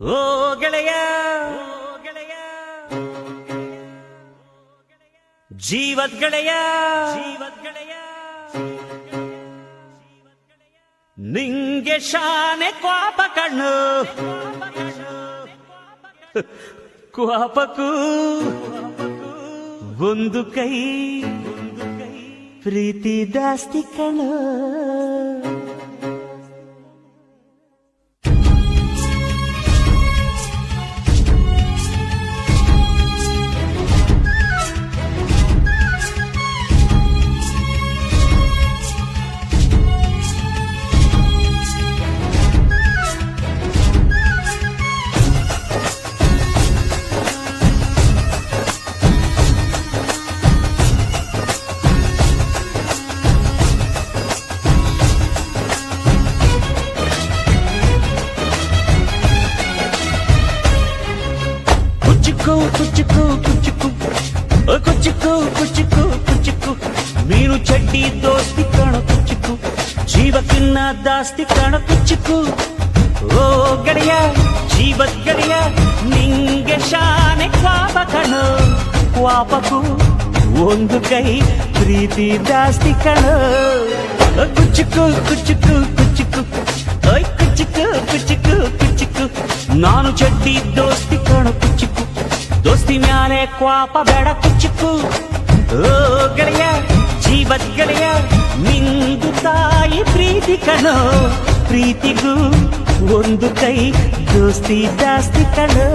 ಓ ಗೆಳೆಯ ಜೀವದ್ ಗೆಳೆಯ ನಿಂಗೆ ಶಾನೆ ಕ್ವಾಪ ಕಣ್ಣು ಕ್ವಾಪಕ್ಕೂ ಒಂದು ಕೈ ಪ್ರೀತಿ ಜಾಸ್ತಿ ಕಣ್ಣು ಮೀನು ಚಡ್ಡಿ ದೋಸ್ತಿ ಕಾಣ ಕುಚ್ಚುಕು ಜೀವಕ್ಕಿನ್ನ ದಾಸ್ತಿ ಕಾಣ ಕುಚ್ಚುಕು ಓ ಗೆಳೆಯ ಜೀವದ್ ಗೆಳೆಯ ನಿಂಗೆ ಶಾನೆ ಕ್ವಾಪ ಕಣೋ ಕ್ವಾಪಕ್ಕೂ ಒಂದು ಕೈ ಪ್ರೀತಿ ಜಾಸ್ತಿ ಕಣೋ ಕುಚ್ಚುಕು ಕುಚ್ಚುಕು ಕುಚ್ಚುಕು ಓಯ್ ಕುಚ್ಚುಕು ಕುಚ್ಚುಕು ಕುಚ್ಚುಕು ನಾನು ಚಡ್ಡಿ ದೋಸ್ತಿ ಕಾಣ ಕುಚ್ಚುಕು ದೋಸ್ತಿ ಮ್ಯಾಲೆ ಕ್ವಾಪ ಬೇಡ ಕುಚ್ಚುಕು ಓ ಗೆಳೆಯ ಜೀವದ್ ಗೆಳೆಯ ನಿಂದು ತಾಯಿ ಪ್ರೀತಿ ಕಣೋ ಪ್ರೀತಿಗೂ ಒಂದು ಕೈ ದೋಸ್ತಿ ಜಾಸ್ತಿ ಕಣೋ